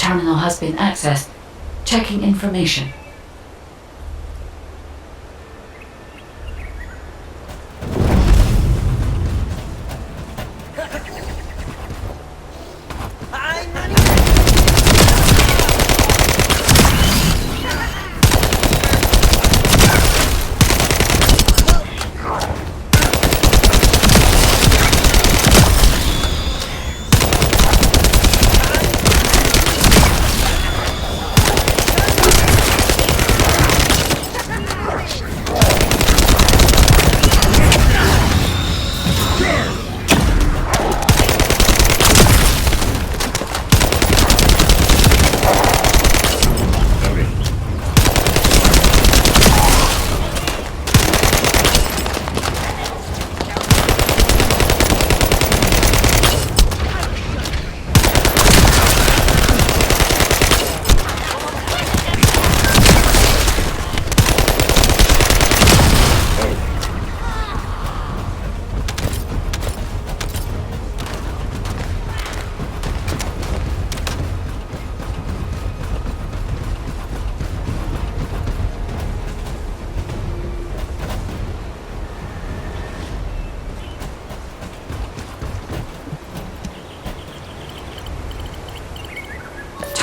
terminal has been accessed. Checking information.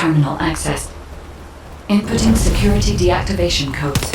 Terminal accessed. Inputting security deactivation codes.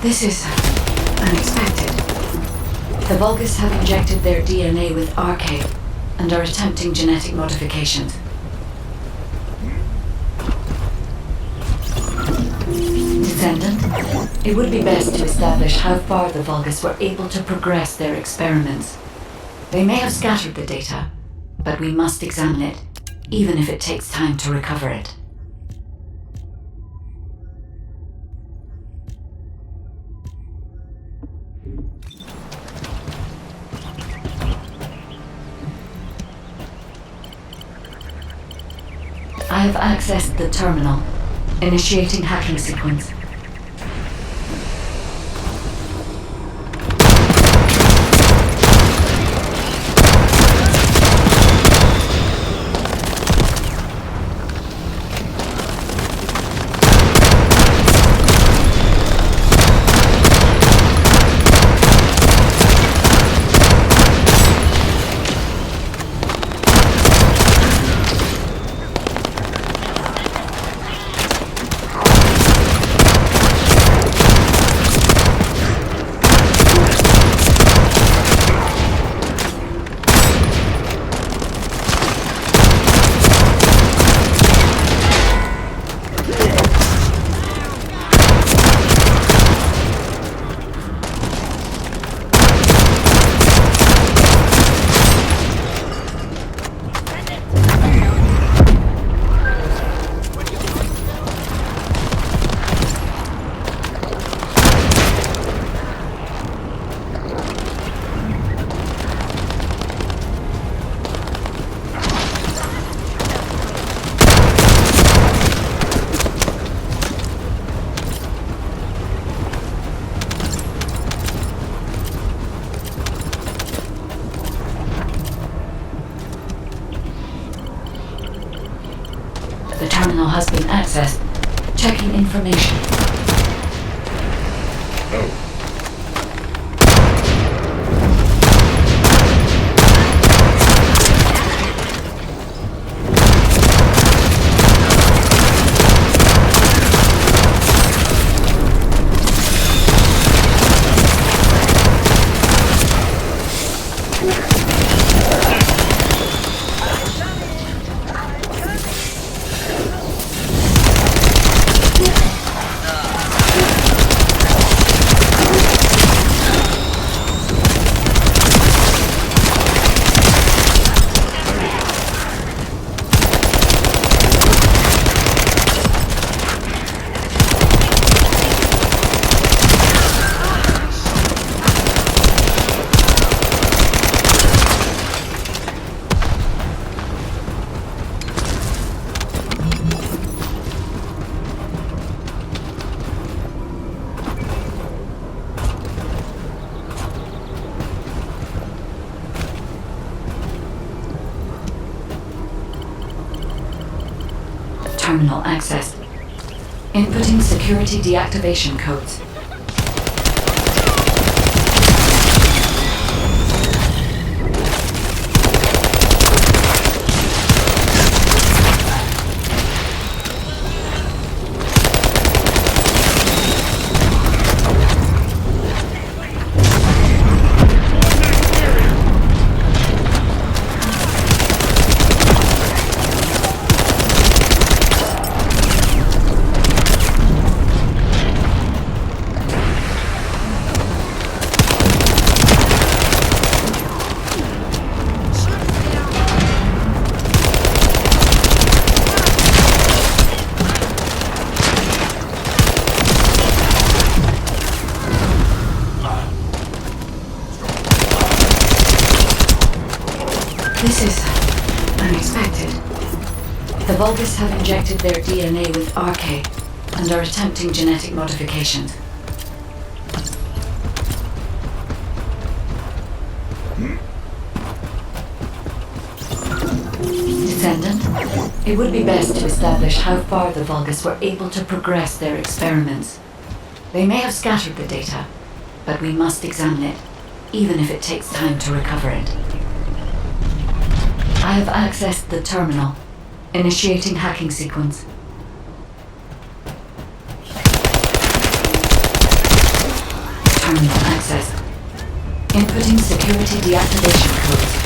This is unexpected. The Vulgus have injected their DNA with Arcade and are attempting genetic modifications. Descendant, it would be best to establish how far the Vulgus were able to progress their experiments. They may have scattered the data, but we must examine it, even if it takes time to recover it. I have accessed the terminal, initiating hacking sequence. The terminal has been accessed. Checking information. Oh. Terminal accessed. Inputting security deactivation codes. This is unexpected. The Vulgus have injected their DNA with RK and are attempting genetic modifications. Descendant, it would be best to establish how far the Vulgus were able to progress their experiments. They may have scattered the data, but we must examine it, even if it takes time to recover it. I have accessed the terminal. Initiating hacking sequence. Terminal accessed. Inputting security deactivation codes.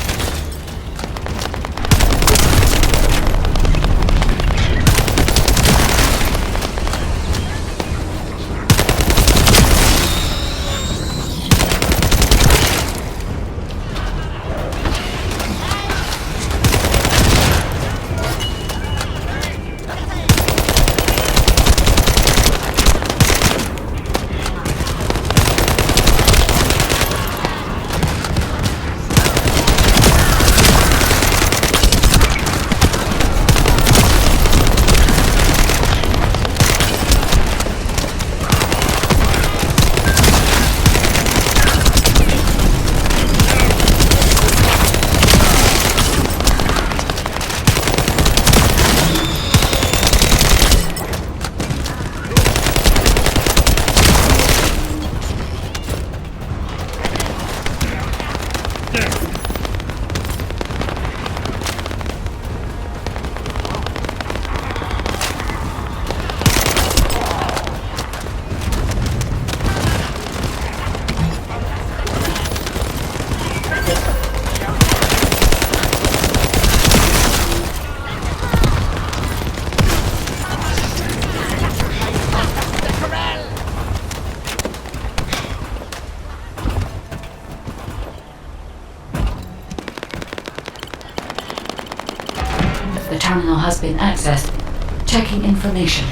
The terminal has been accessed. Checking information.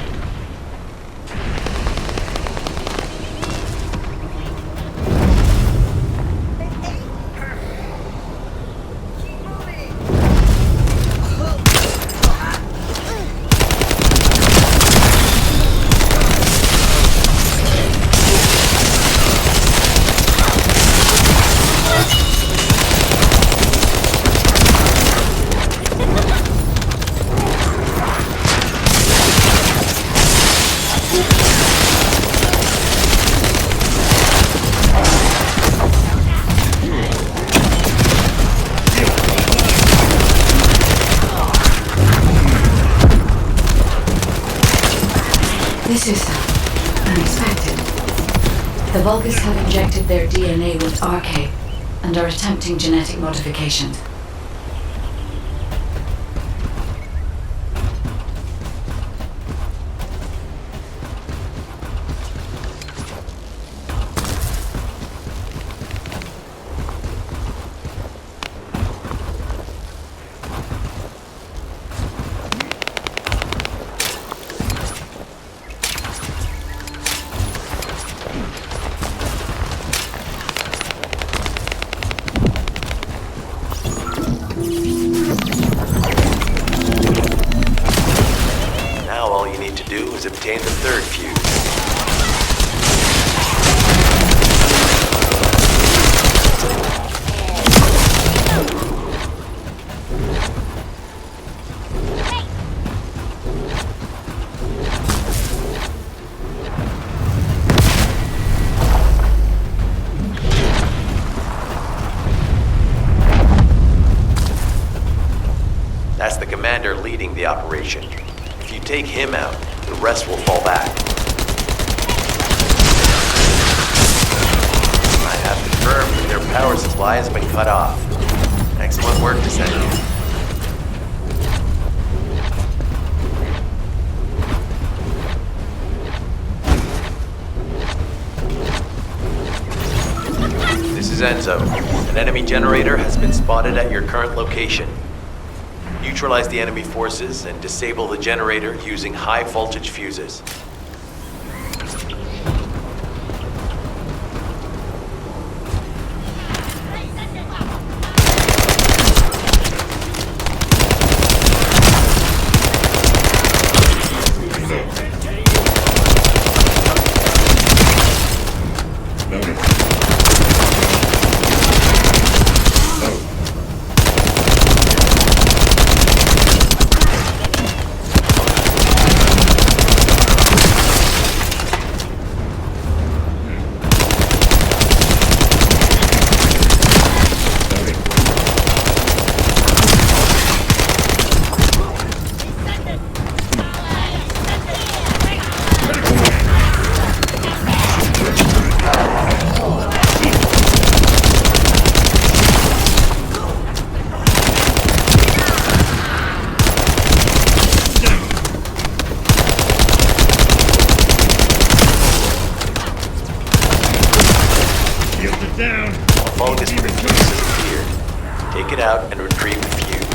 This is unexpected. The Vulgus have injected their DNA with RK and are attempting genetic modifications. commander leading the operation. If you take him out, the rest will fall back. I have confirmed that their power supply has been cut off. Excellent work, Descendant. This is Enzo. An enemy generator has been spotted at your current location. Neutralize the enemy forces and disable the generator using high voltage fuses. Fungus from the fuse has appeared. Take it out and retrieve the fuse.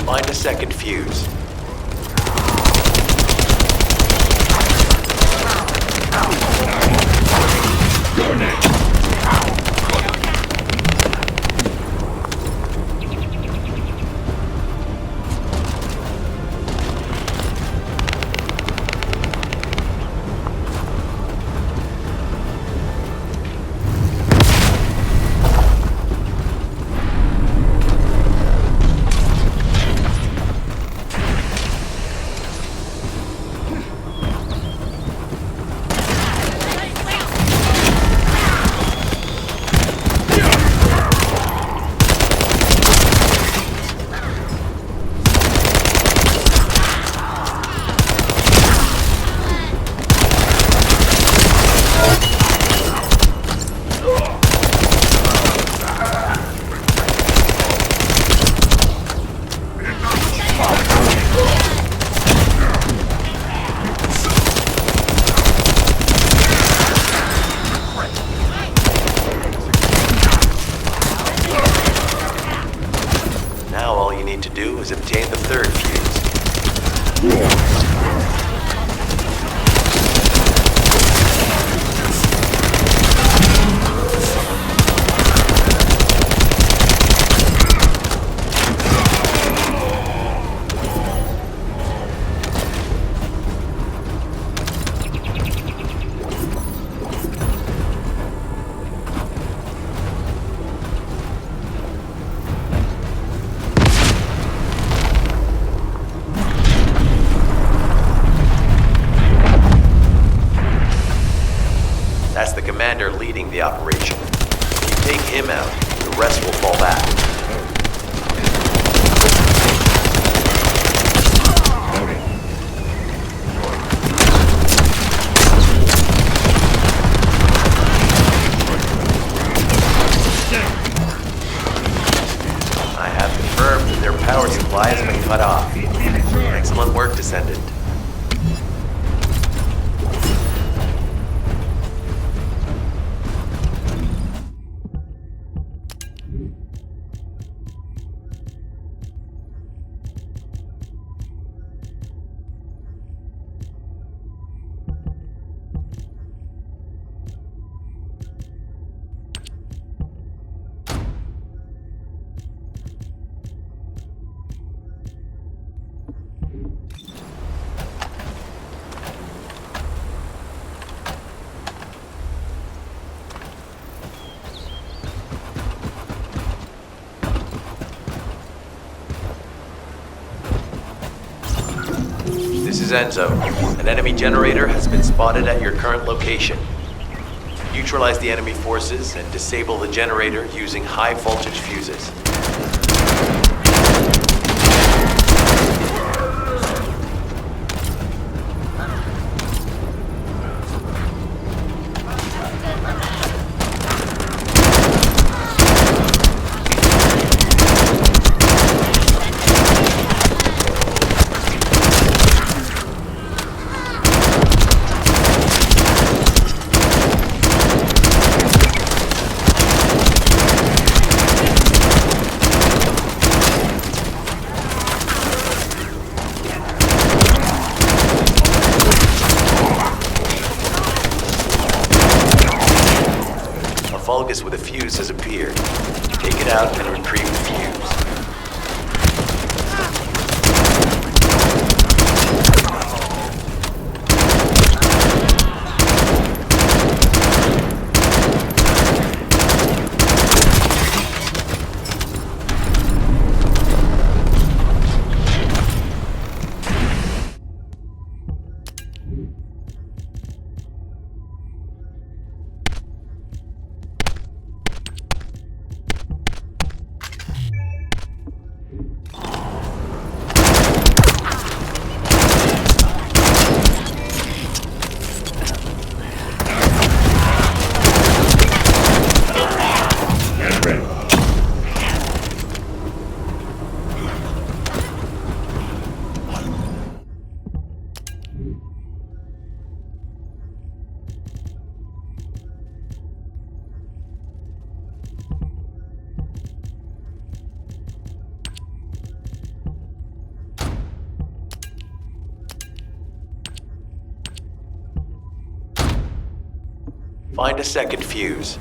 Find a second fuse. To do is obtain the third fuse. commander leading the operation. If you take him out, the rest will fall back. I have confirmed that their power supply has been cut off. Excellent work, Descendant. This is Enzo. An enemy generator has been spotted at your current location. Neutralize the enemy forces and disable the generator using high voltage fuses. Vulgus with a fuse has appeared. Take it out and retrieve the fuse. Find a second fuse.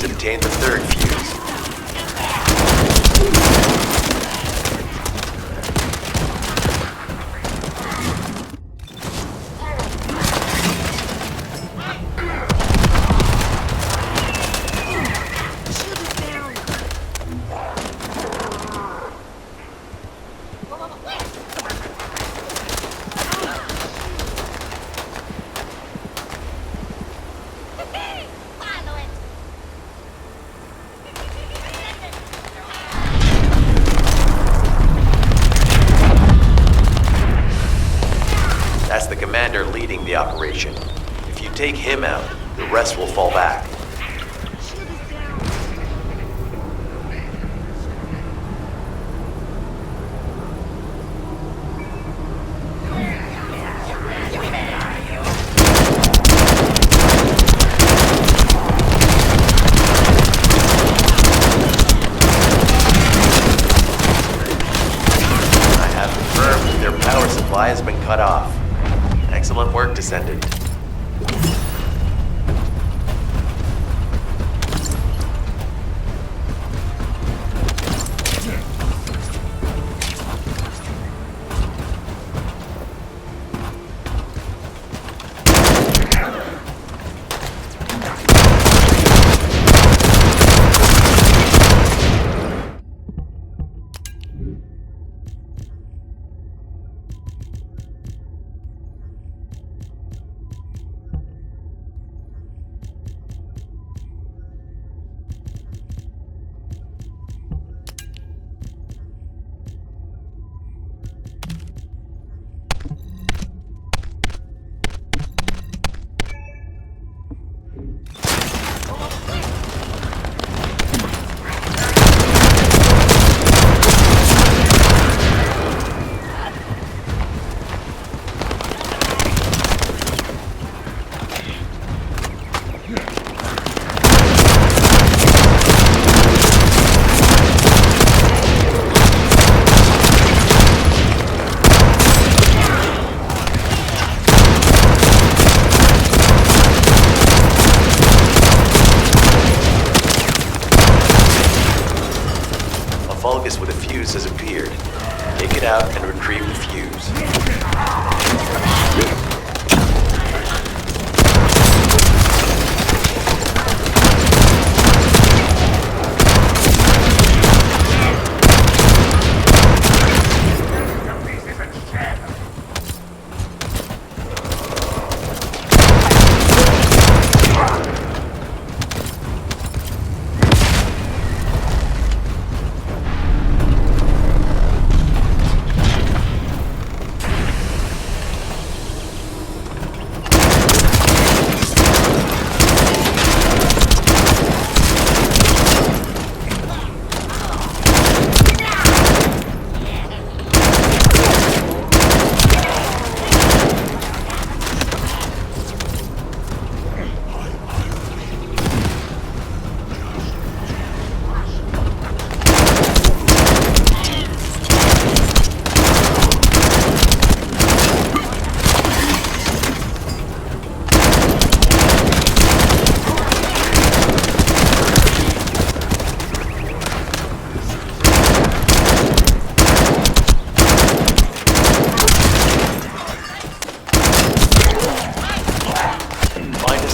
Obtain the third fuse. That's the commander leading the operation. If you take him out, the rest will fall back. supply has been cut off. Excellent work, Descendant. Vulgus with a fuse has appeared. Take it out and retrieve the fuse.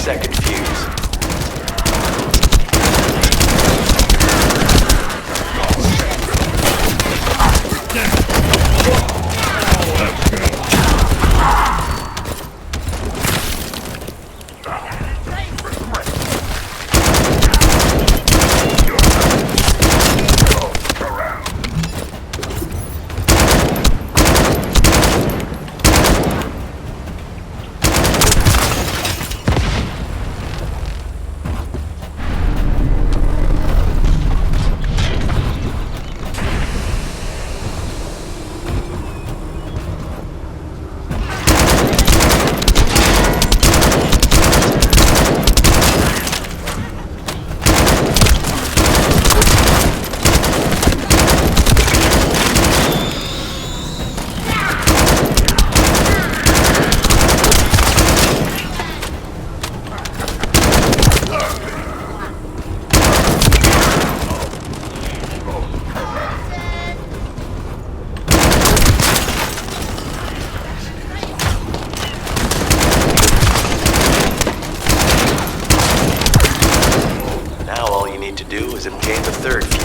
Second fuse. To do is obtain the third fuse.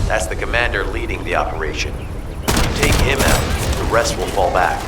That's the commander leading the operation. If you take him out, the rest will fall back.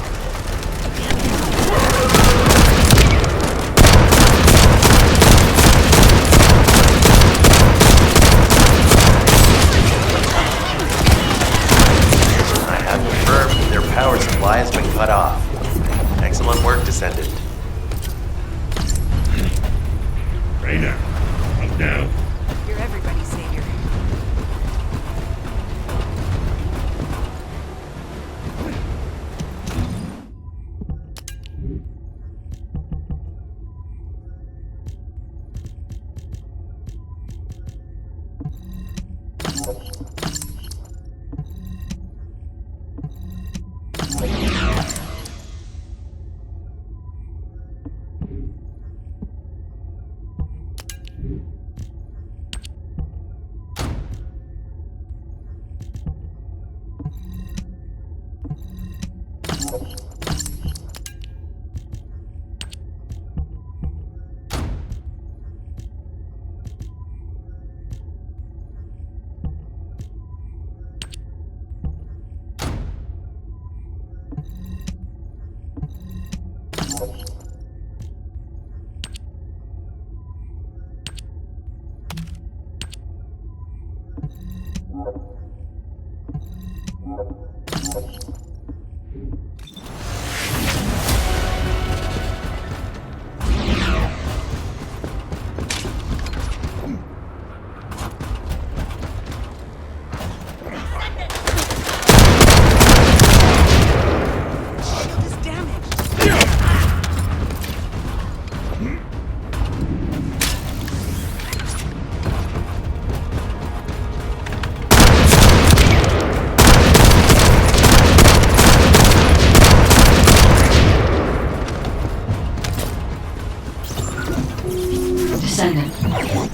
Descendant,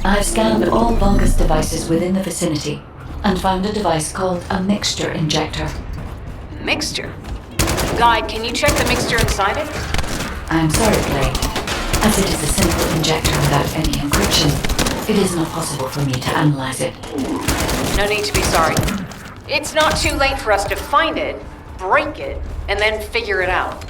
I've scanned all Vulgus devices within the vicinity and found a device called a mixture injector. Mixture? Guide, can you check the mixture inside it? I'm sorry, Clay. As it is a simple injector without any encryption, it is not possible for me to analyze it. No need to be sorry. It's not too late for us to find it, break it, and then figure it out.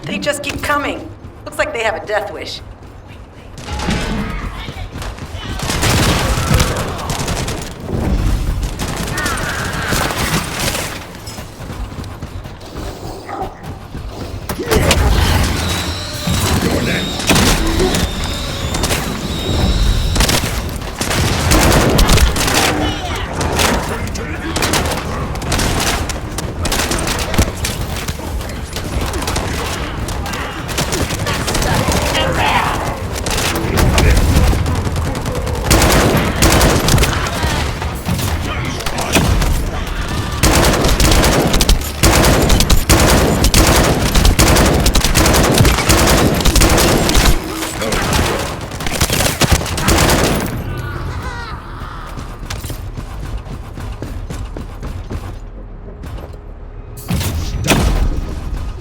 They just keep coming. Looks like they have a death wish.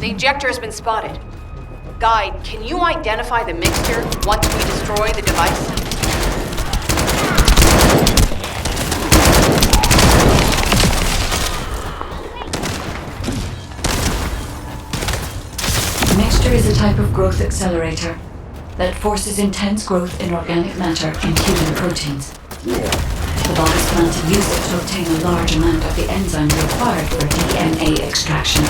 The injector has been spotted. Guide, can you identify the mixture once we destroy the device? Mixture is a type of growth accelerator that forces intense growth in organic matter and human proteins. The Vulgus plan to use it to obtain a large amount of the enzymes required for DNA extraction.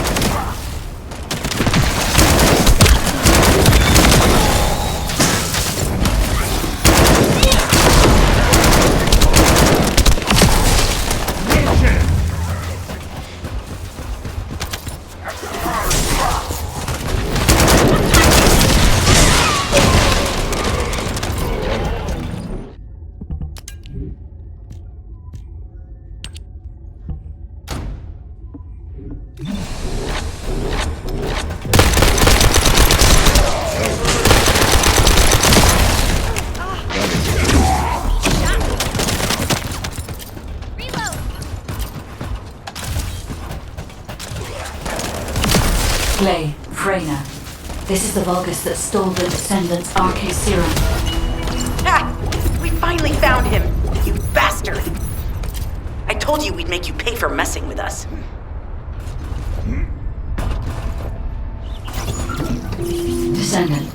Clay, Freyna. This is the Vulgus that stole the Descendant's RK serum. Ha! We finally found him! You bastard! I told you we'd make you pay for messing with us. Descendant,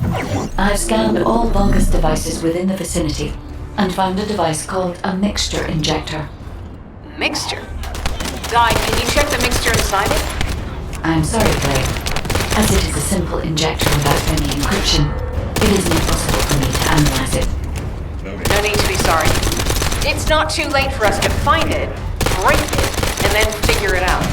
I've scanned all Vulgus devices within the vicinity and found a device called a mixture injector. Mixture? Guy, can you check the mixture inside it? I'm sorry, Clay. As it is a simple injector without any encryption, it is impossible for me to analyze it. No need to be sorry. It's not too late for us to find it, break it, and then figure it out.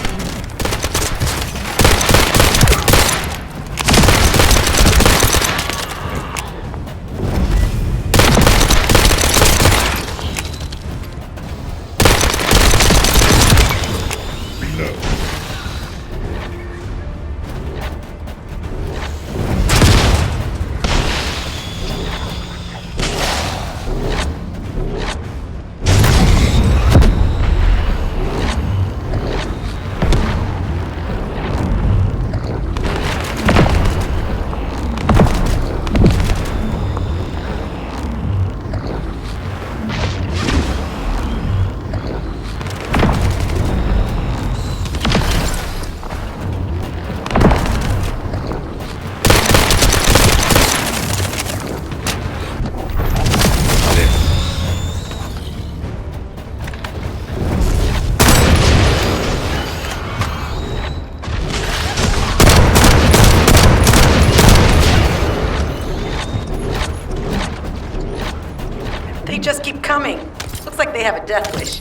They just keep coming. Looks like they have a death wish.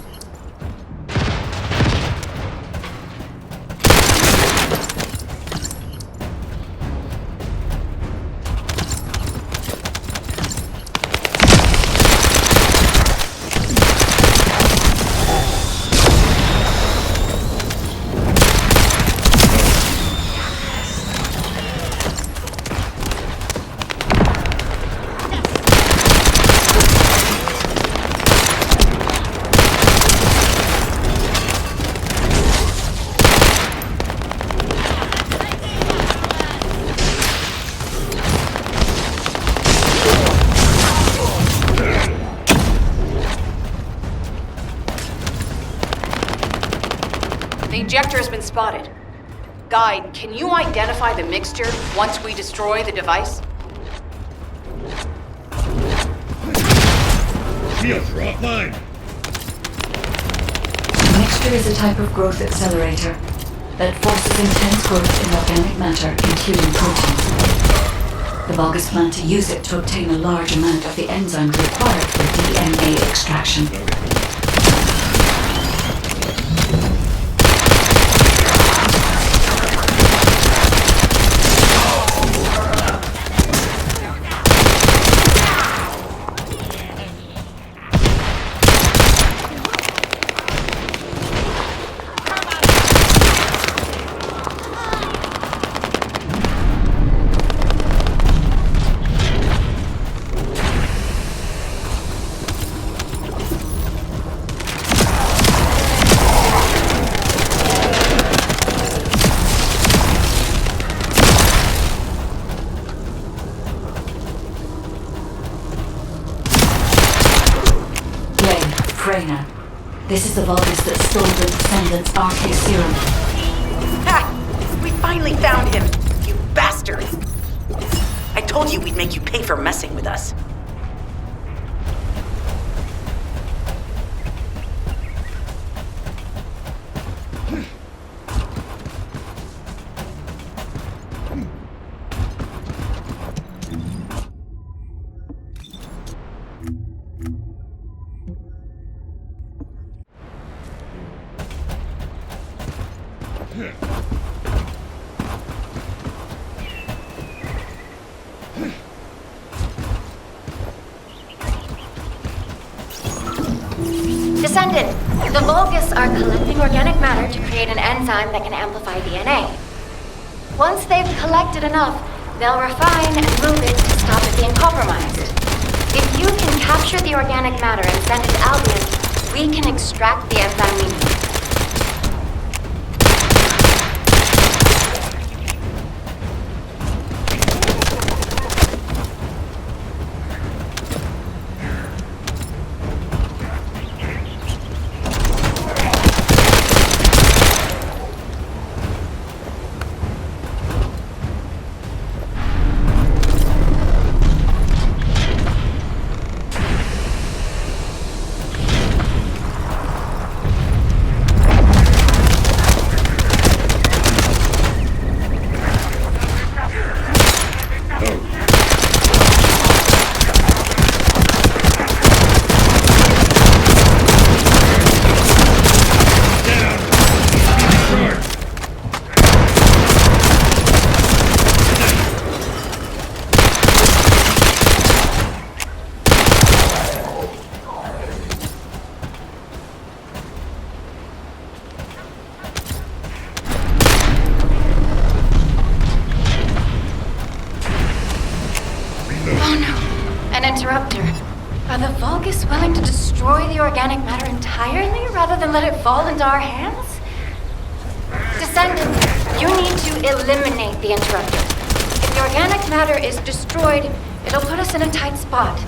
The injector has been spotted. Guide, can you identify the mixture once we destroy the device? Shields are offline. The mixture is a type of growth accelerator that forces intense growth in organic matter, including proteins. The Vulgus plan to use it to obtain a large amount of the enzymes required for DNA extraction. This is the Vulgus that stole the Descendant's RK serum. Ha! We finally found him! You bastard! I told you we'd make you pay for messing with us. Descendant, the Vulgus are collecting organic matter to create an enzyme that can amplify DNA. Once they've collected enough, they'll refine and move it to stop it being compromised. If you can capture the organic matter and send it to Albion, we can extract the enzyme we need. interruptor. Are the Vulgus willing to destroy the organic matter entirely rather than let it fall into our hands? Descendant, you need to eliminate the interrupter. If the organic matter is destroyed, it'll put us in a tight spot.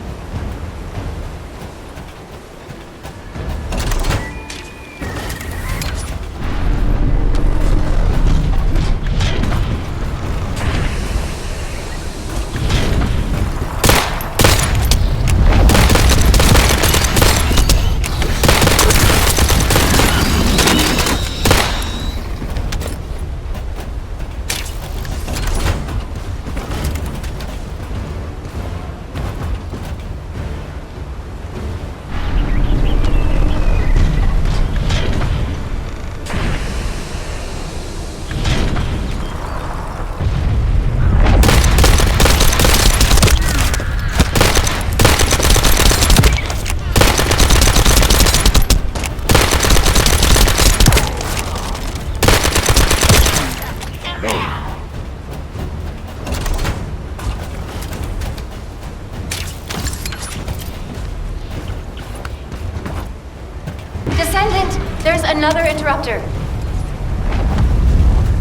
Descendant, there's another interrupter.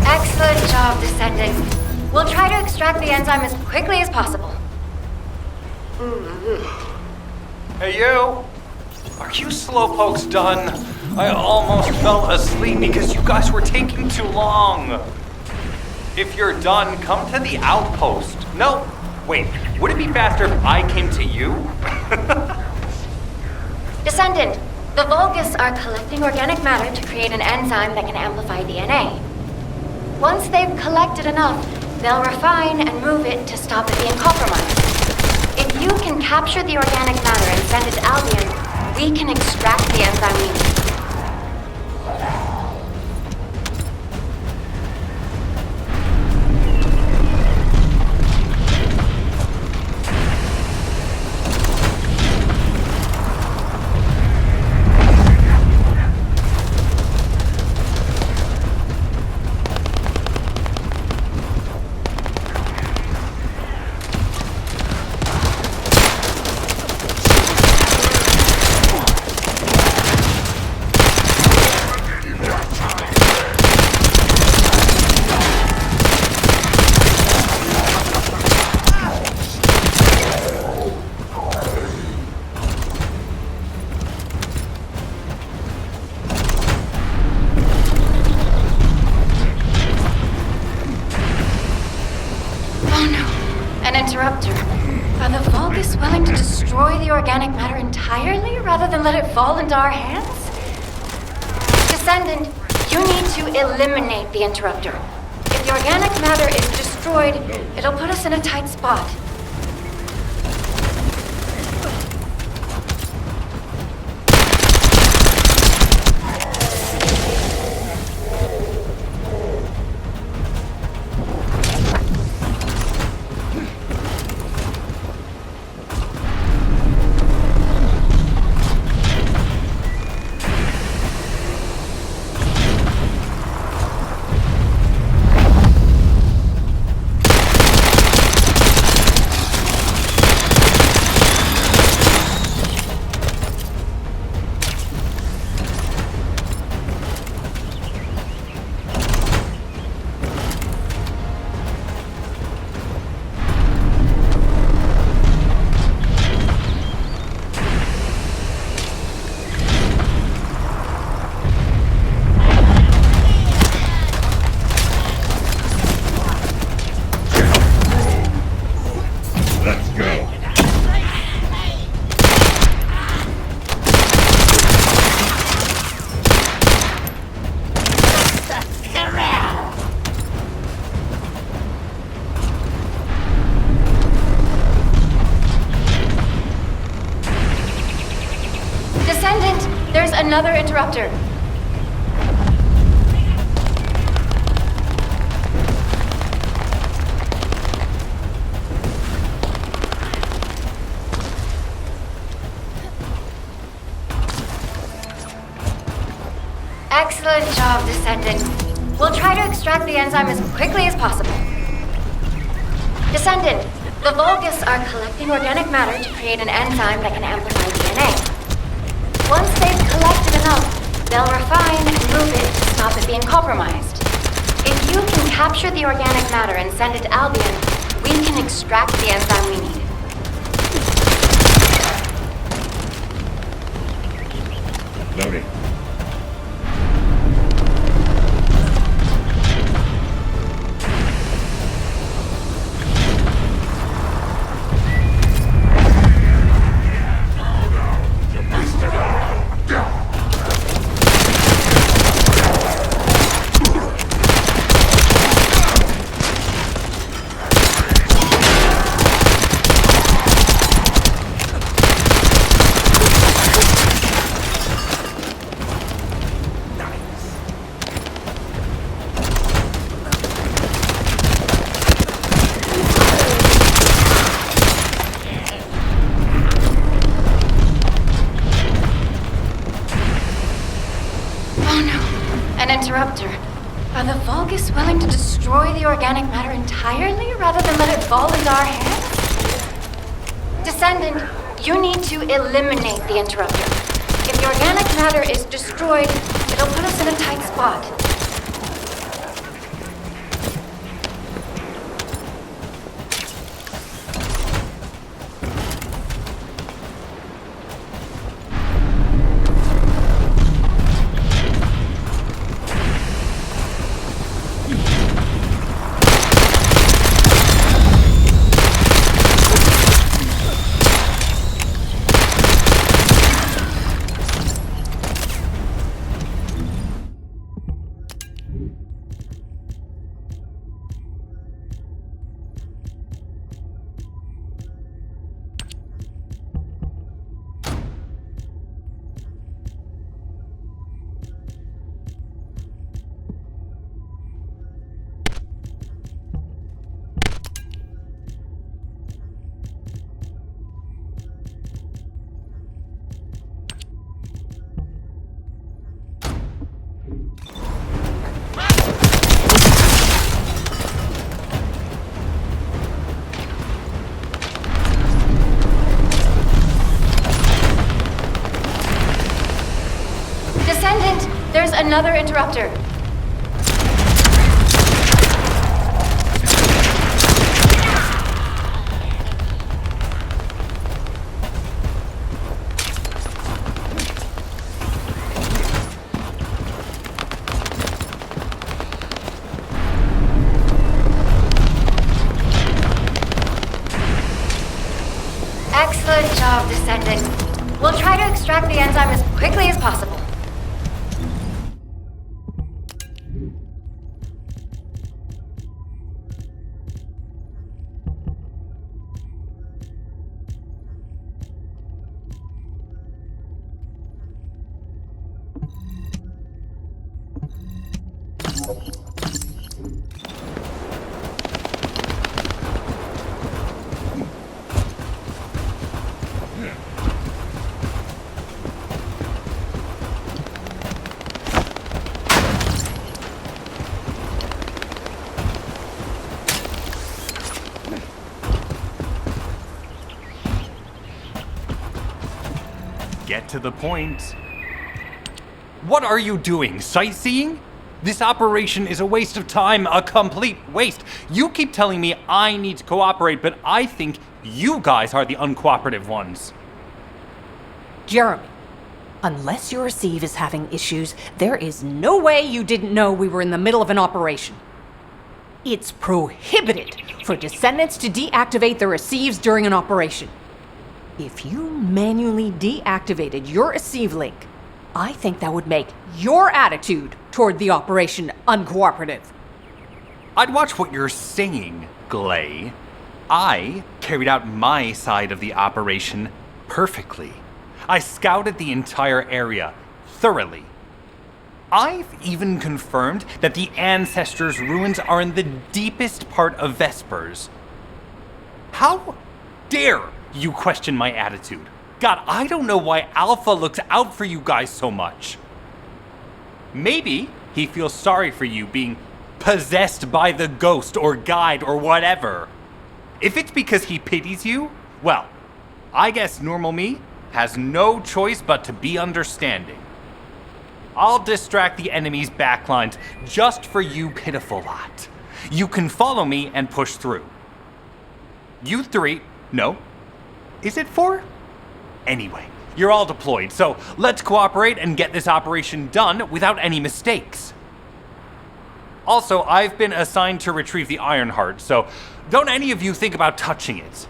Excellent job, Descendant. We'll try to extract the enzyme as quickly as possible. Hey, you! Are you slowpokes done? I almost fell asleep because you guys were taking too long. If you're done, come to the outpost. No, wait, would it be faster if I came to you? Descendant, the Vulgus are collecting organic matter to create an enzyme that can amplify DNA. Once they've collected enough, they'll refine and move it to stop it being compromised. If you can capture the organic matter and send it to Albion, we can extract the enzyme we need. Interrupter. Are the Vulgus willing to destroy the organic matter entirely rather than let it fall into our hands? Descendant, you need to eliminate the interrupter. If the organic matter is destroyed, it'll put us in a tight spot. Descendant, there's another interrupter. Excellent job, Descendant. We'll try to extract the enzyme as quickly as possible. Descendant, The Vulgus are collecting organic matter to create an enzyme that can amplify DNA. Once they've collected enough, they'll refine and move it to stop it being compromised. If you can capture the organic matter and send it to Albion, we can extract the enzyme we need. Loading. Interrupter. Are the Vulgus willing to destroy the organic matter entirely rather than let it fall into our hands? Descendant, you need to eliminate the interrupter. If the organic matter is destroyed, it'll put us in a tight spot. Descendant, there's another interrupter. Excellent job, Descendant. We'll try to extract the enzyme as quickly as possible. Get to the point. What are you doing? Sightseeing? This operation is a waste of time, a complete waste. You keep telling me I need to cooperate, but I think you guys are the uncooperative ones. Jeremy, unless your receive is having issues, there is no way you didn't know we were in the middle of an operation. It's prohibited for Descendants to deactivate their receives during an operation. If you manually deactivated your receive link, I think that would make your attitude toward the operation uncooperative. I'd watch what you're saying, Glay. I carried out my side of the operation perfectly. I scouted the entire area thoroughly. I've even confirmed that the Ancestors' ruins are in the deepest part of Vespers. How dare you question my attitude? God, I don't know why Alpha looks out for you guys so much. Maybe he feels sorry for you being possessed by the ghost or guide or whatever. If it's because he pities you, well, I guess normal me has no choice but to be understanding. I'll distract the enemy's backlines just for you pitiful lot. You can follow me and push through. You three, no, is it four? Anyway, you're all deployed, so let's cooperate and get this operation done without any mistakes. Also, I've been assigned to retrieve the Ironheart, so don't any of you think about touching it.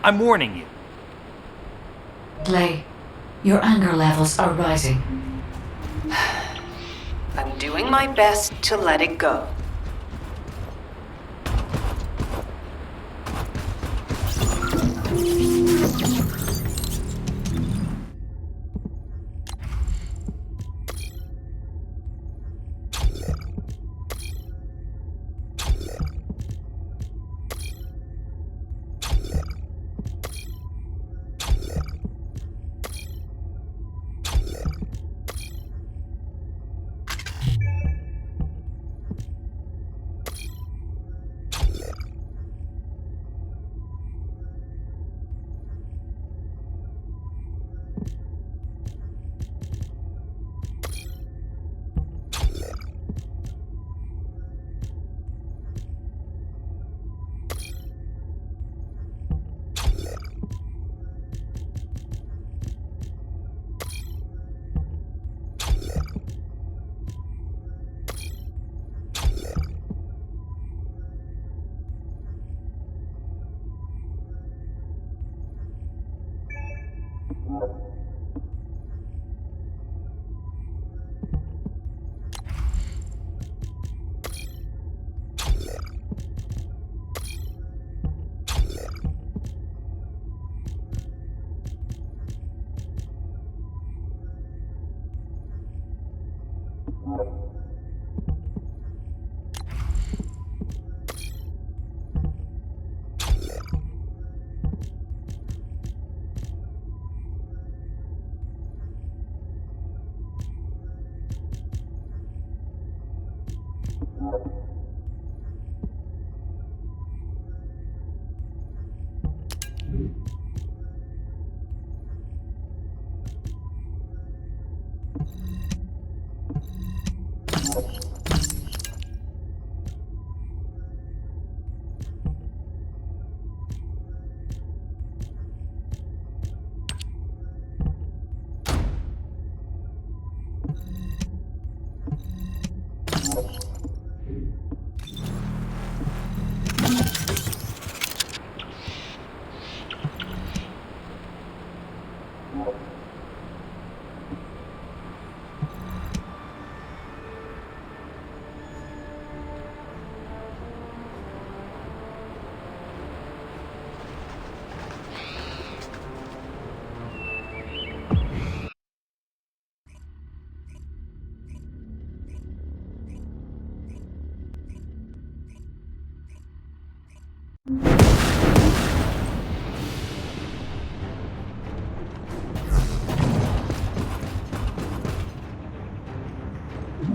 I'm warning you. Clay, your anger levels are rising. I'm doing my best to let it go.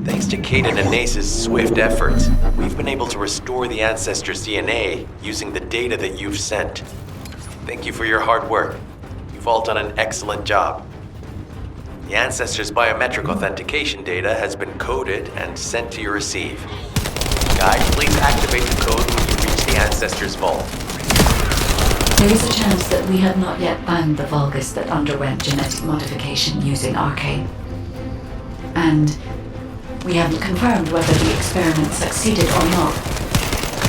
Thanks to Caden and Nace's swift efforts, we've been able to restore the Ancestors' DNA using the data that you've sent. Thank you for your hard work. You've all done an excellent job. The Ancestors' biometric authentication data has been coded and sent to your receive. Guys, please activate the code when you reach the Ancestors' vault. There is a chance that we have not yet found the Vulgus that underwent genetic modification using Arcane. And we haven't confirmed whether the experiment succeeded or not.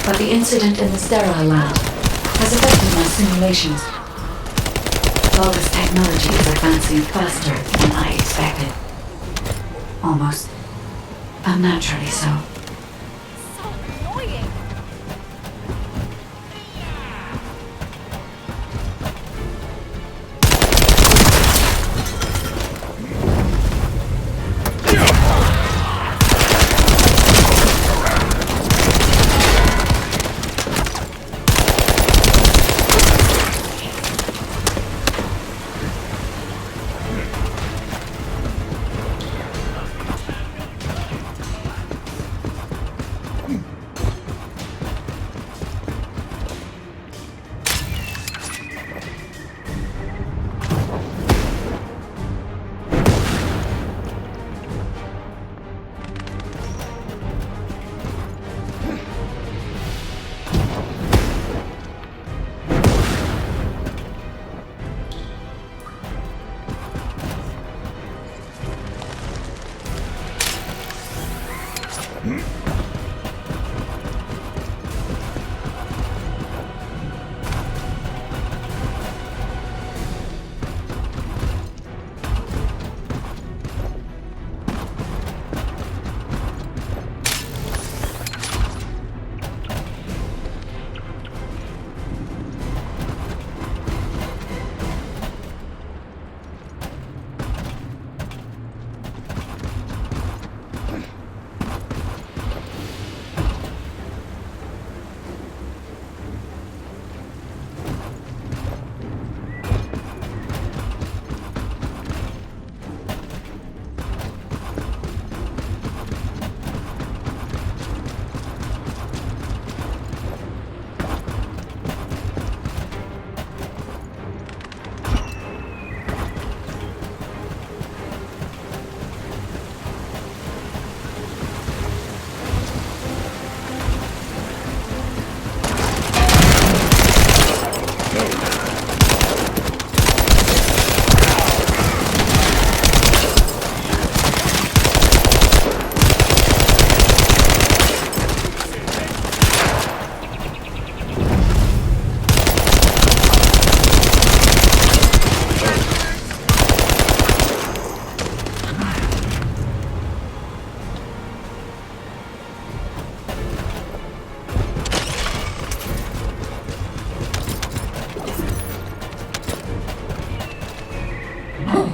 But the incident in the sterile lab has affected my simulations. Vulgus technology is advancing faster than I expected. Almost unnaturally so.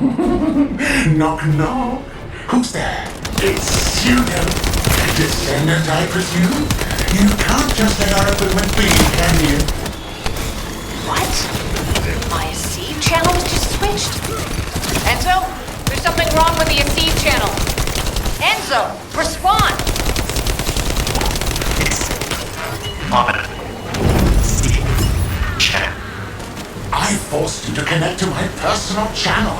Knock, knock. Who's there? It's you, Descendant, I presume? You can't just let our equipment be, can you? What? My AC channel was just switched? Enzo, there's something wrong with the AC channel. Enzo, respond! I forced you to connect to my personal channel.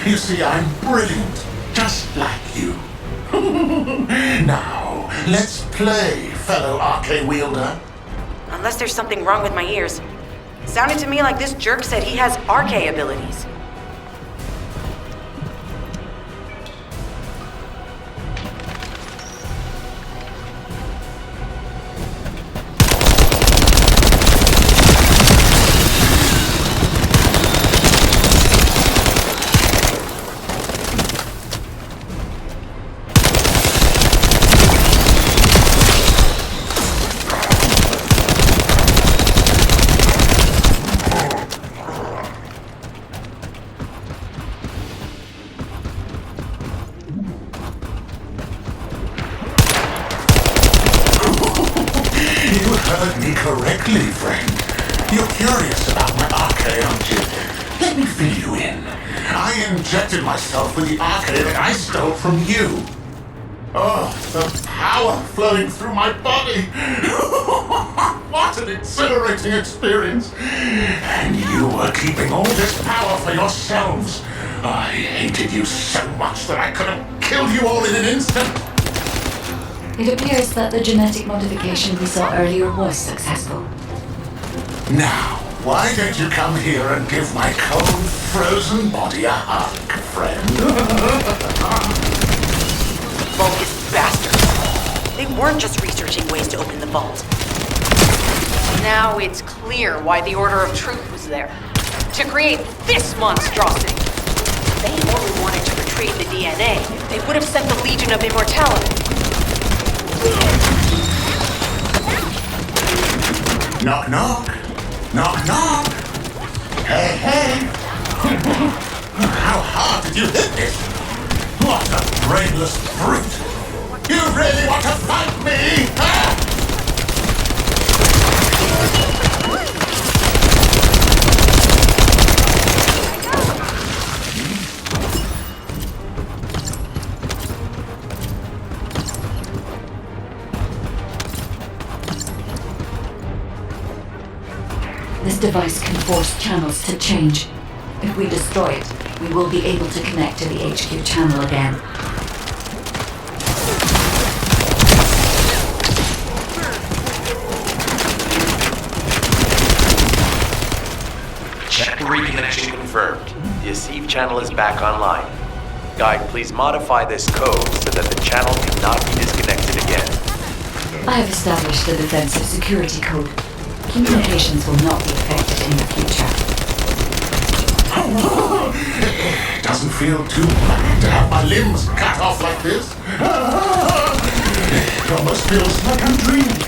You see, I'm brilliant, just like you. Now, let's play, fellow RK wielder. Unless there's something wrong with my ears. Sounded to me like this jerk said he has RK abilities. You heard me correctly, friend. You're curious about my RK, aren't you? Let me fill you in. I injected myself with the RK that I stole from you. Oh, the power flowing through my body. What an exhilarating experience. And you were keeping all this power for yourselves. I hated you so much that I could have killed you all in an instant. It appears that the genetic modification we saw earlier was successful. Now, why don't you come here and give my cold, frozen body a hug, friend? Bogus bastards. They weren't just researching ways to open the vault. Now it's clear why the Order of Truth was there. To create this monstrosity. If they only wanted to retrieve the DNA, they would have sent the Legion of Immortality. Knock, knock. Knock, knock. Hey, hey. How hard did you hit this? What a brainless brute. You really want to fight me, huh? This device can force channels to change. If we destroy it, we will be able to connect to the HQ channel again. Check reconnection confirmed. The Asif channel is back online. Guide, please modify this code so that the channel cannot be disconnected again. I have established the defensive security code. Communications will not be affected in the future. It doesn't feel too bad to have my limbs cut off like this. It almost feels like I'm dreaming.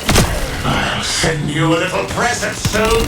I'll send you a little present soon.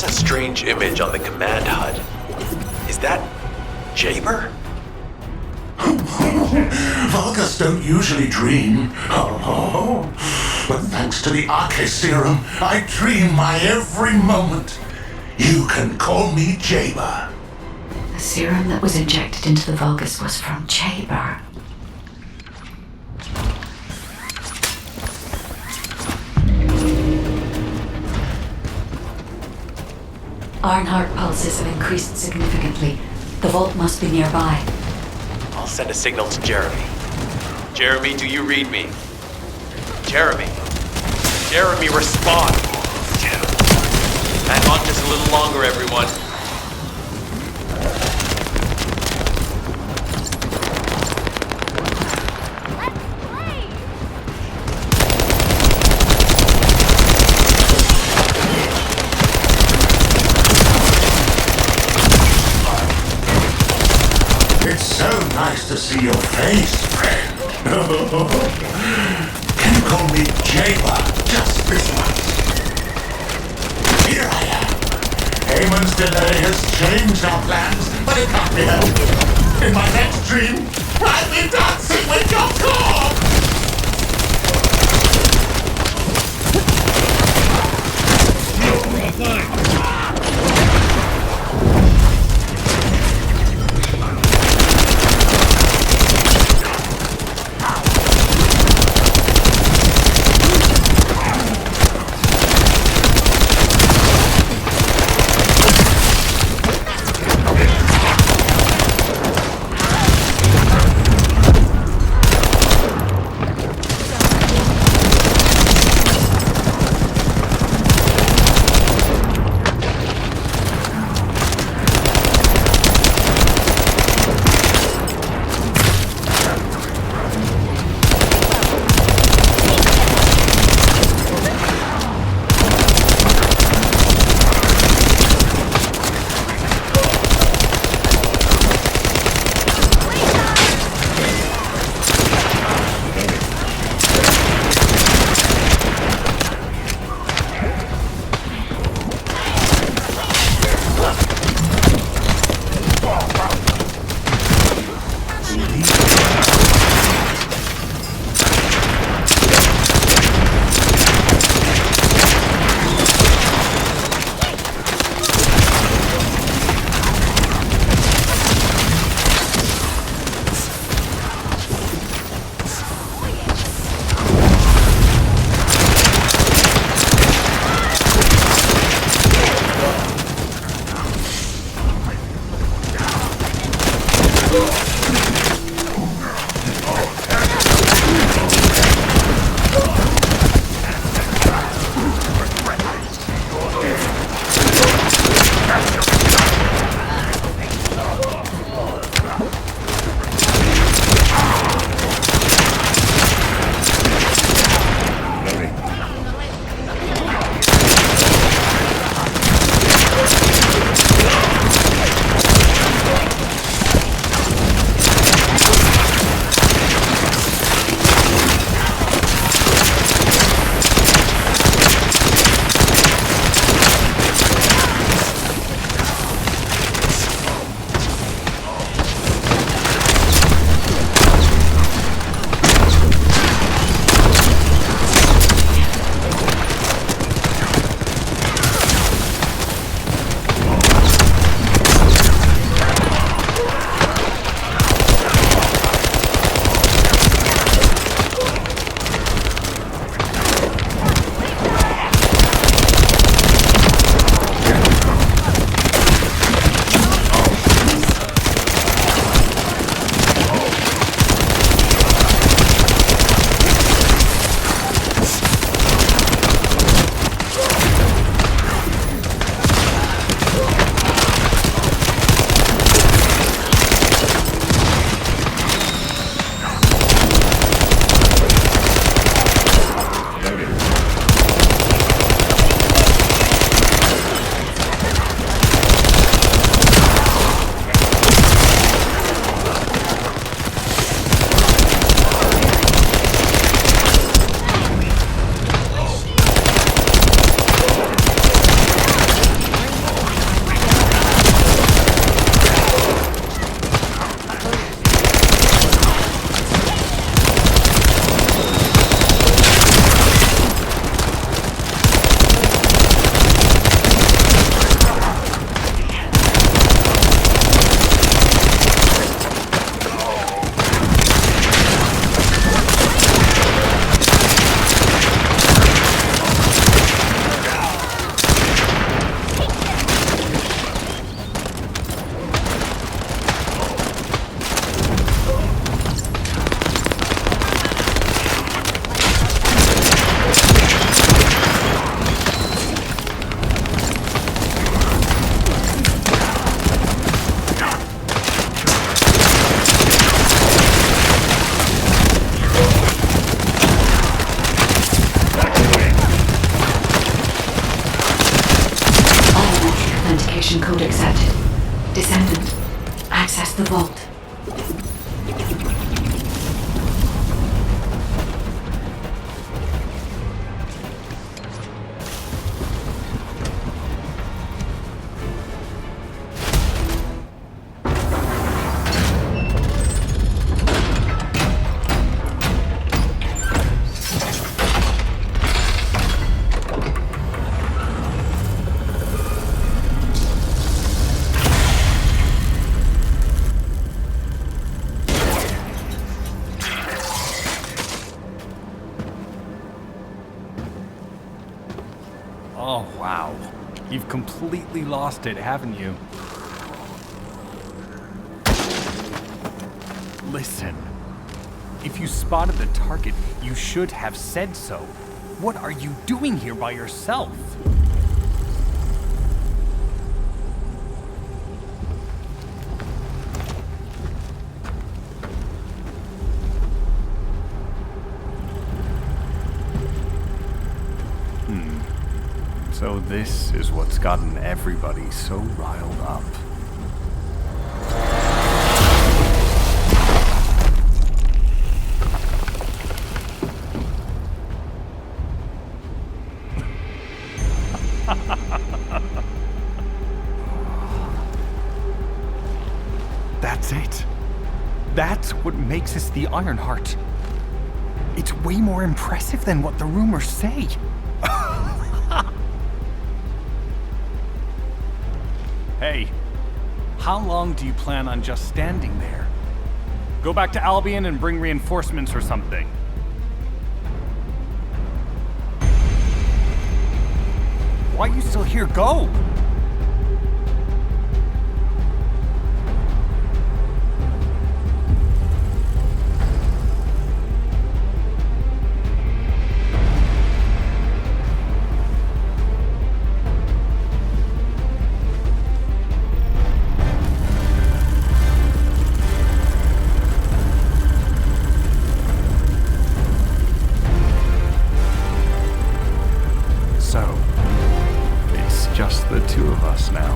That's a strange image on the command HUD. Is that Jaber? Vulgus don't usually dream. Oh, but thanks to the Arche serum, I dream my every moment. You can call me Jaber. The serum that was injected into the Vulgus was from Jaber. Arnhart pulses have increased significantly. The vault must be nearby. I'll send a signal to Jeremy. Jeremy, do you read me? Jeremy. Jeremy, respond. Hang on just a little longer, everyone. It's so nice to see your face, friend. Can you call me Jaber just this once? Here I am. Haman's delay has changed our plans, but it can't be helped. In my next dream, I'll be dancing with your corpse! activation code accepted. Descendant, access the vault. Oh, wow. You've completely lost it, haven't you? Listen. If you spotted the target, you should have said so. What are you doing here by yourself? So this is what's gotten everybody so riled up. That's it. That's what makes us the Ironheart. It's way more impressive than what the rumors say. Hey, how long do you plan on just standing there? Go back to Albion and bring reinforcements or something. Why are you still here? Go! So, it's just the two of us now.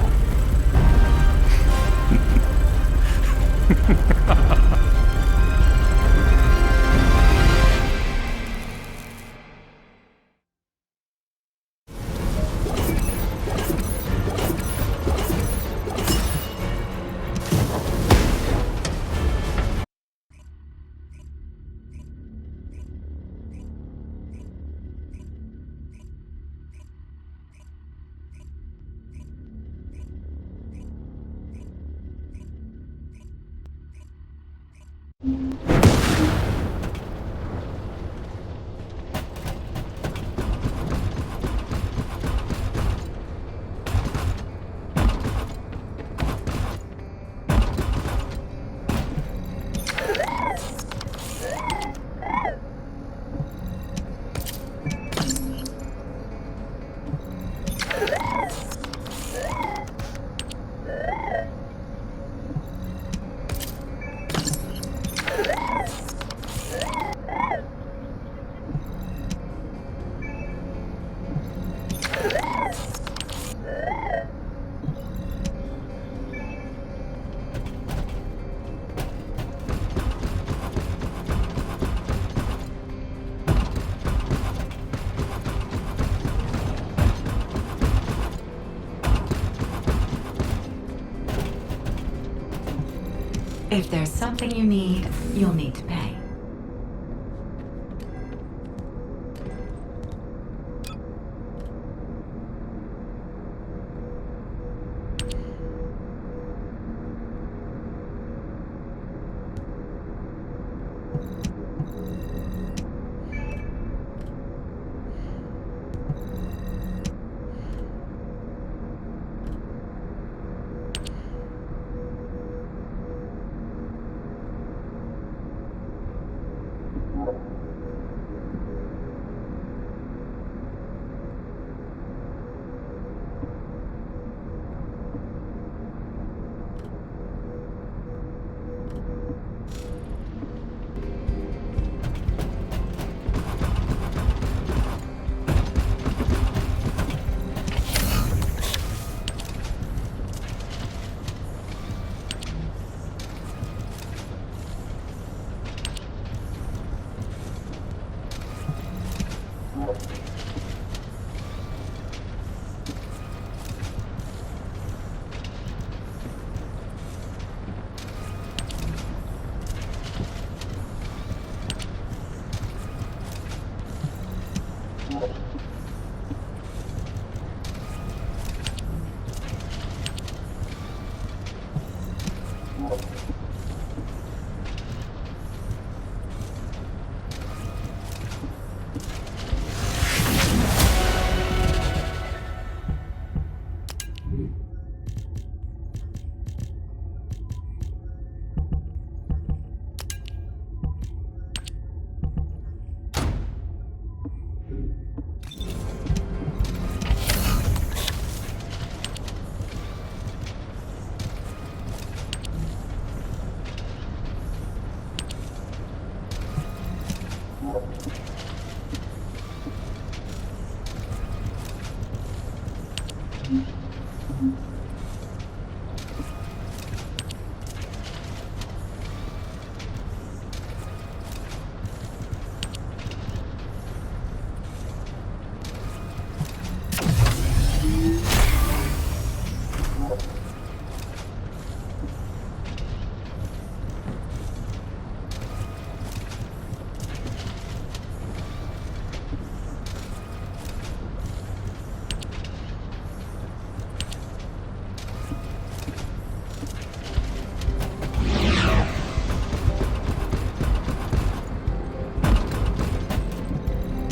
If there's something you need, you'll need to pay.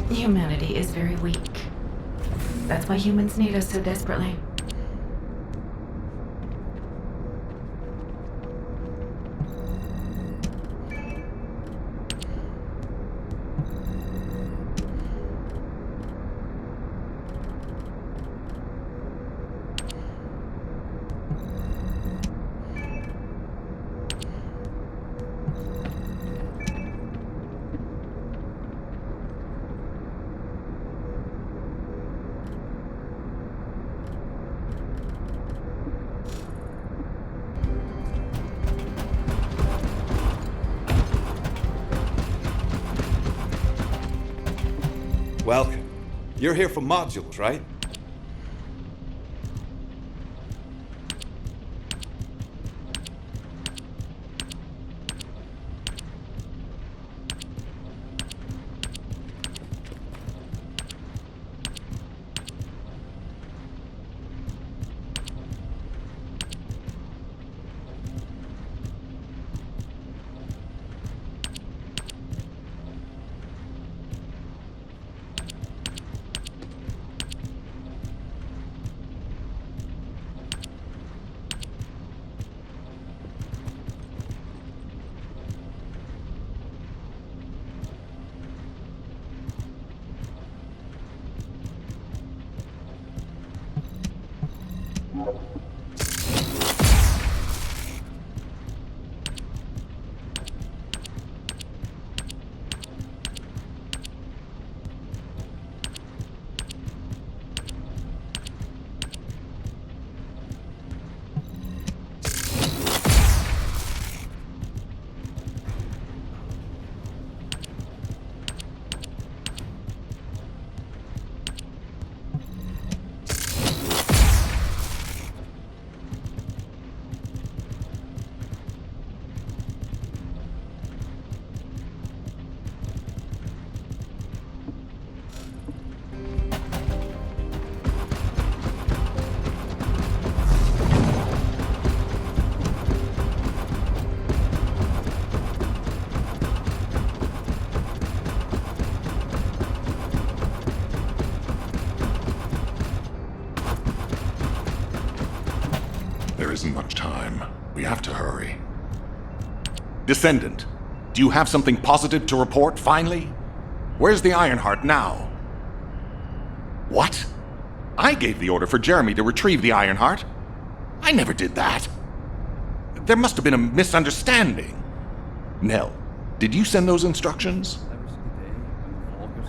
Humanity is very weak. That's why humans need us so desperately. Welcome. You're here for modules, right? There isn't much time. We have to hurry. Descendant, do you have something positive to report, finally? Where's the Ironheart now? What? I gave the order for Jeremy to retrieve the Ironheart. I never did that. There must have been a misunderstanding. Nell, did you send those instructions?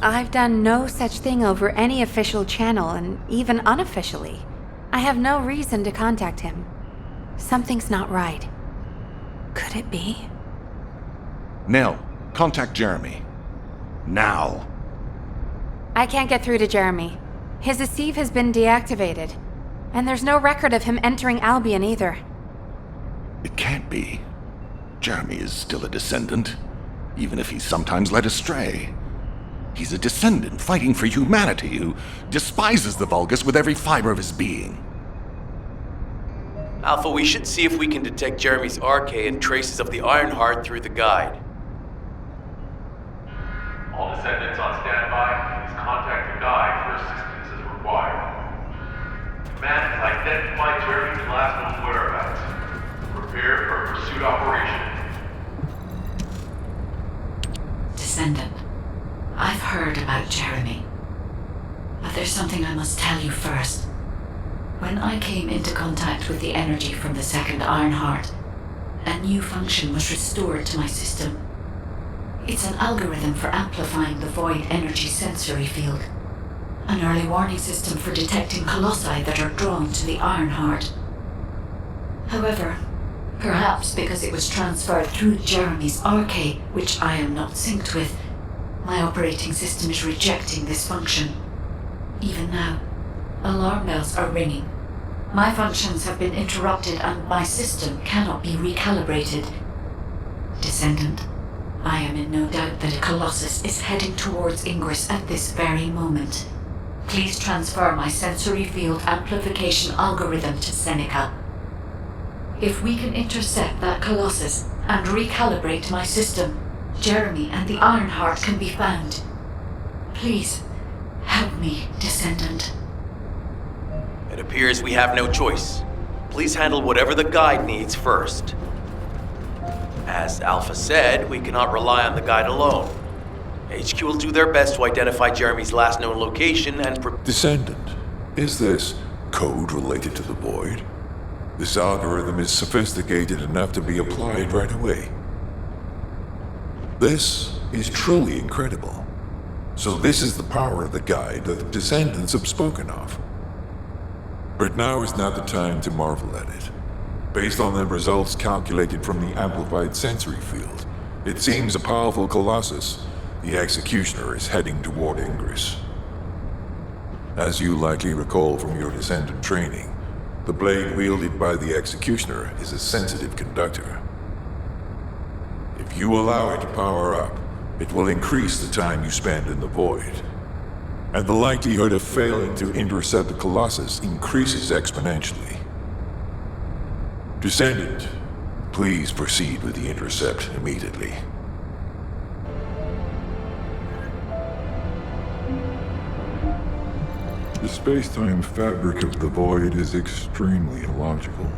I've done no such thing over any official channel, and even unofficially. I have no reason to contact him. Something's not right. Could it be? Nell, contact Jeremy. Now. I can't get through to Jeremy. His Deceive has been deactivated, and there's no record of him entering Albion either. It can't be. Jeremy is still a Descendant, even if he's sometimes led astray. He's a Descendant fighting for humanity who despises the Vulgus with every fiber of his being. Alpha, we should see if we can detect Jeremy's RK and traces of the Ironheart through the guide. All Descendants on standby. Please contact the guide for assistance as required. Command has identified Jeremy's last known whereabouts. Prepare for a pursuit operation. Descendant, I've heard about Jeremy. But there's something I must tell you first. When I came into contact with the energy from the second Ironheart, a new function was restored to my system. It's an algorithm for amplifying the void energy sensory field. An early warning system for detecting colossi that are drawn to the Ironheart. However, perhaps because it was transferred through Jeremy's RK, which I am not synced with, my operating system is rejecting this function. Even now, alarm bells are ringing. My functions have been interrupted and my system cannot be recalibrated. Descendant, I am in no doubt that a Colossus is heading towards Ingress at this very moment. Please transfer my sensory field amplification algorithm to Seneca. If we can intercept that Colossus and recalibrate my system, Jeremy and the Ironheart can be found. Please, help me, Descendant. It appears we have no choice. Please handle whatever the guide needs first. As Alpha said, we cannot rely on the guide alone. HQ will do their best to identify Jeremy's last known location and Descendant, is this code related to the Void? This algorithm is sophisticated enough to be applied right away. This is truly incredible. So this is the power of the guide that the Descendants have spoken of. But now is not the time to marvel at it. Based on the results calculated from the amplified sensory field, it seems a powerful Colossus, the Executioner, is heading toward Ingress. As you likely recall from your Descendant training, the blade wielded by the Executioner is a sensitive conductor. If you allow it to power up, it will increase the time you spend in the Void. And the likelihood of failing to intercept the Colossus increases exponentially. Descendant, please proceed with the intercept immediately. The space-time fabric of the Void is extremely illogical.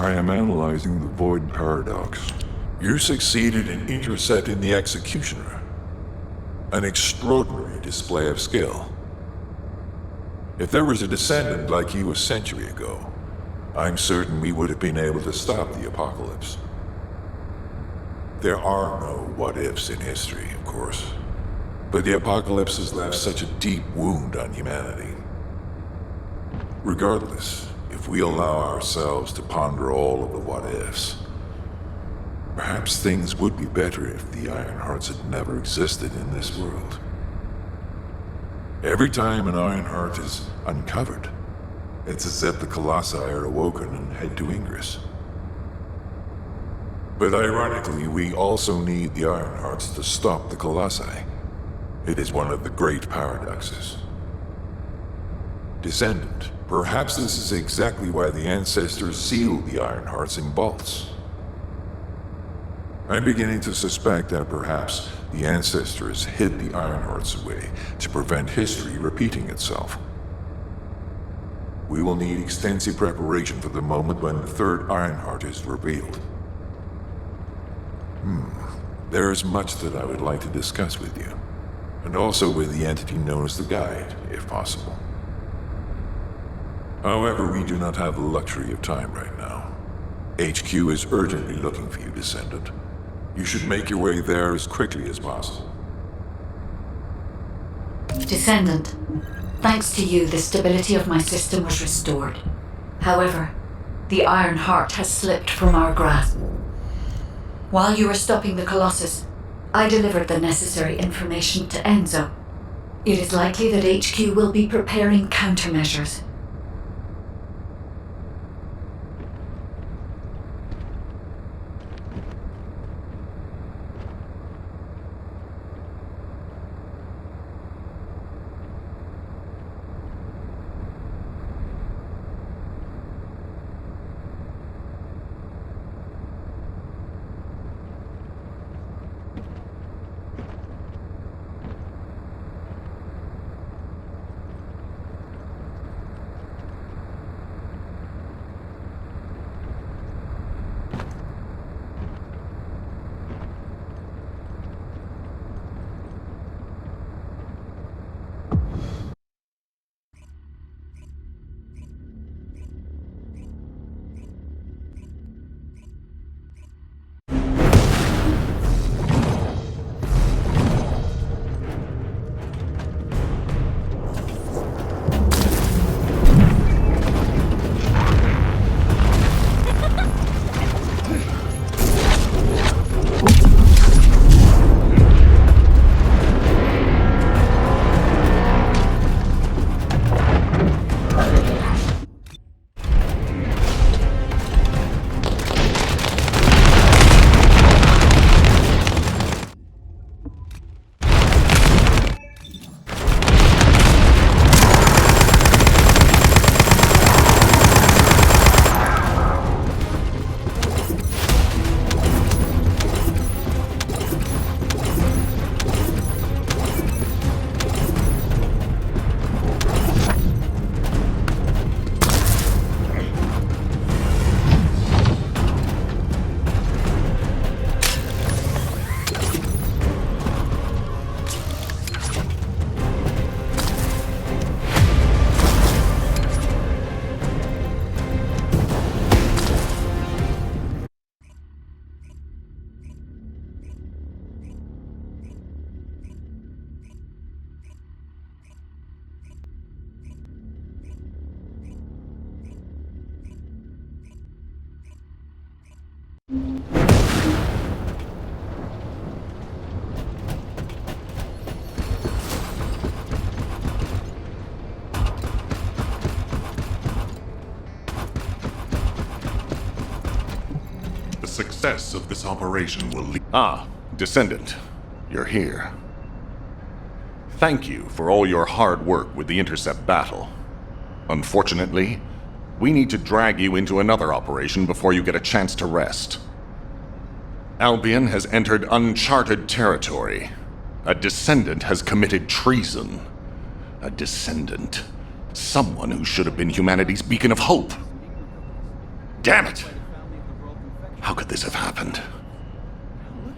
I am analyzing the void paradox. You succeeded in intercepting the executioner. An extraordinary display of skill. If there was a descendant like you a century ago, I'm certain we would have been able to stop the apocalypse. There are no what-ifs in history, of course. But the apocalypse has left such a deep wound on humanity. Regardless, if we allow ourselves to ponder all of the what-ifs, perhaps things would be better if the Ironhearts had never existed in this world. Every time an Ironheart is uncovered, it's as if the Colossi are awoken and head to Ingress. But ironically, we also need the Ironhearts to stop the Colossi. It is one of the great paradoxes. Descendant, perhaps this is exactly why the ancestors sealed the Ironhearts in vaults. I'm beginning to suspect that perhaps the ancestors hid the Ironhearts away to prevent history repeating itself. We will need extensive preparation for the moment when the third Ironheart is revealed. There is much that I would like to discuss with you, and also with the entity known as the Guide, if possible. However, we do not have the luxury of time right now. HQ is urgently looking for you, Descendant. You should make your way there as quickly as possible. Descendant, thanks to you, the stability of my system was restored. However, the Iron Heart has slipped from our grasp. While you were stopping the Colossus, I delivered the necessary information to Enzo. It is likely that HQ will be preparing countermeasures. The success of this operation will lead... Ah, Descendant, you're here. Thank you for all your hard work with the intercept battle. Unfortunately, we need to drag you into another operation before you get a chance to rest. Albion has entered uncharted territory. A Descendant has committed treason. A Descendant. Someone who should have been humanity's beacon of hope. Damn it! could this have happened?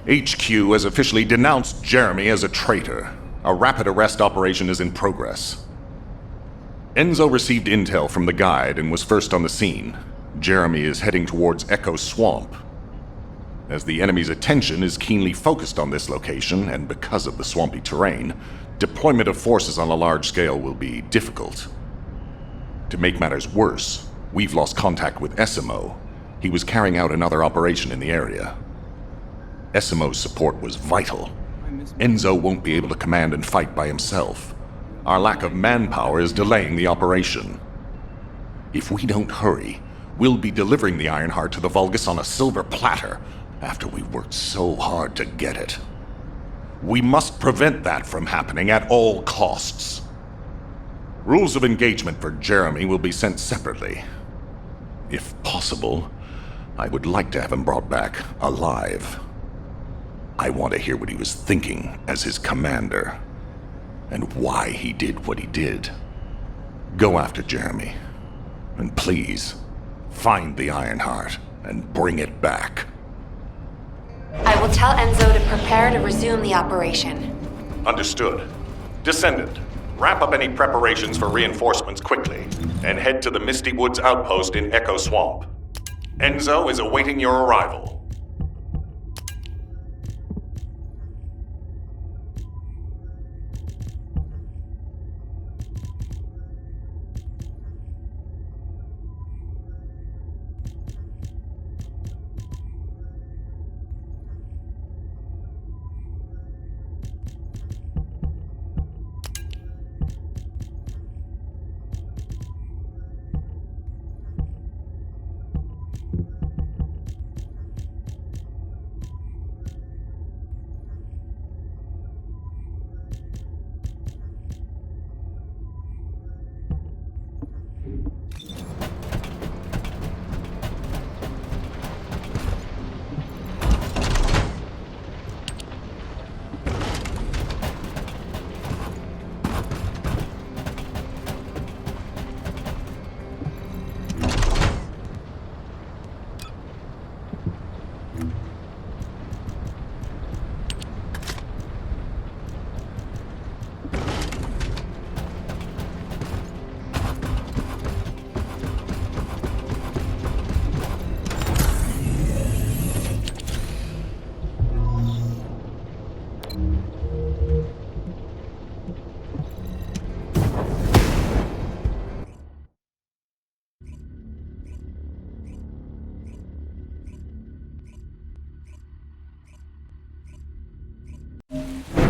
HQ has officially denounced Jeremy as a traitor. A rapid arrest operation is in progress. Enzo received intel from the guide and was first on the scene. Jeremy is heading towards Echo Swamp. As the enemy's attention is keenly focused on this location, and because of the swampy terrain, deployment of forces on a large scale will be difficult. To make matters worse, we've lost contact with Essimo. He was carrying out another operation in the area. Essimo's support was vital. Enzo won't be able to command and fight by himself. Our lack of manpower is delaying the operation. If we don't hurry, we'll be delivering the Ironheart to the Vulgus on a silver platter after we worked so hard to get it. We must prevent that from happening at all costs. Rules of engagement for Jeremy will be sent separately. If possible, I would like to have him brought back alive. I want to hear what he was thinking as his commander, and why he did what he did. Go after Jeremy, and please, find the Ironheart and bring it back. I will tell Enzo to prepare to resume the operation. Understood. Descendant, wrap up any preparations for reinforcements quickly, and head to the Misty Woods outpost in Echo Swamp. Enzo is awaiting your arrival.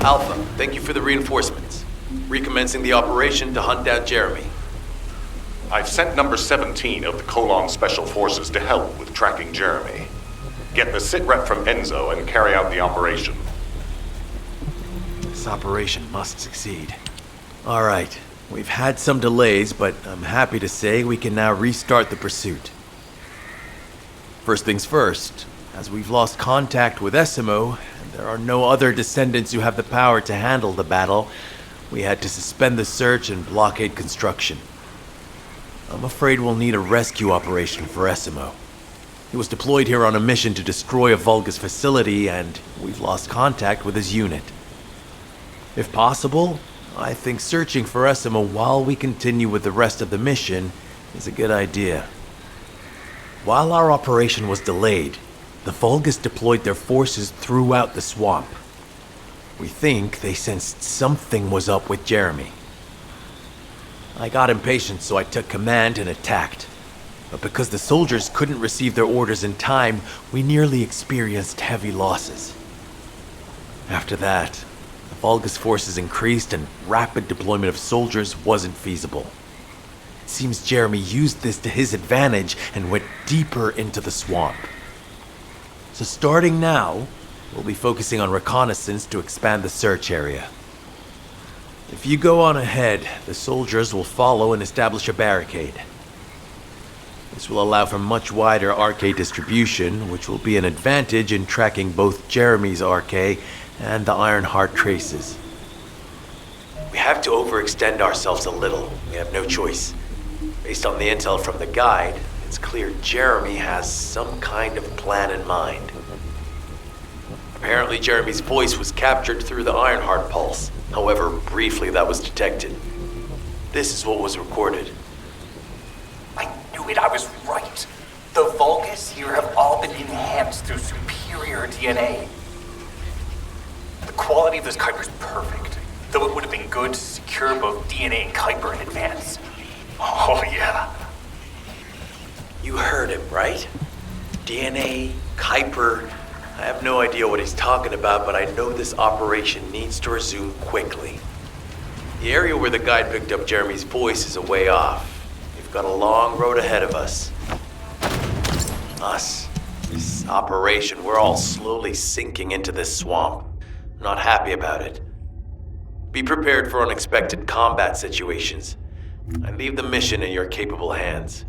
Alpha, thank you for the reinforcements. Recommencing the operation to hunt down Jeremy. I've sent number 17 of the Colon Special Forces to help with tracking Jeremy. Get the sitrep from Enzo and carry out the operation. This operation must succeed. All right, we've had some delays, but I'm happy to say we can now restart the pursuit. First things first, as we've lost contact with Essimo, and there are no other descendants who have the power to handle the battle, we had to suspend the search and blockade construction. I'm afraid we'll need a rescue operation for Essimo. He was deployed here on a mission to destroy a Vulgus facility, and we've lost contact with his unit. If possible, I think searching for Essimo while we continue with the rest of the mission is a good idea. While our operation was delayed, the Vulgus deployed their forces throughout the swamp. We think they sensed something was up with Jeremy. I got impatient, so I took command and attacked. But because the soldiers couldn't receive their orders in time, we nearly experienced heavy losses. After that, the Vulgus forces increased and rapid deployment of soldiers wasn't feasible. It seems Jeremy used this to his advantage and went deeper into the swamp. So starting now, we'll be focusing on reconnaissance to expand the search area. If you go on ahead, the soldiers will follow and establish a barricade. This will allow for much wider RK distribution, which will be an advantage in tracking both Jeremy's RK and the Ironheart traces. We have to overextend ourselves a little. We have no choice. Based on the intel from the guide, it it's clear Jeremy has some kind of plan in mind. Apparently, Jeremy's voice was captured through the Ironheart pulse. However, briefly that was detected. This is what was recorded. I knew it, I was right. The Vulgus here have all been enhanced through superior DNA. The quality of this Kuiper's perfect, though it would have been good to secure both DNA and Kuiper in advance. Oh yeah. You heard him, right? DNA, Kuiper. I have no idea what he's talking about, but I know this operation needs to resume quickly. The area where the guide picked up Jeremy's voice is a way off. We've got a long road ahead of us. This operation, we're all slowly sinking into this swamp. I'm not happy about it. Be prepared for unexpected combat situations. I leave the mission in your capable hands.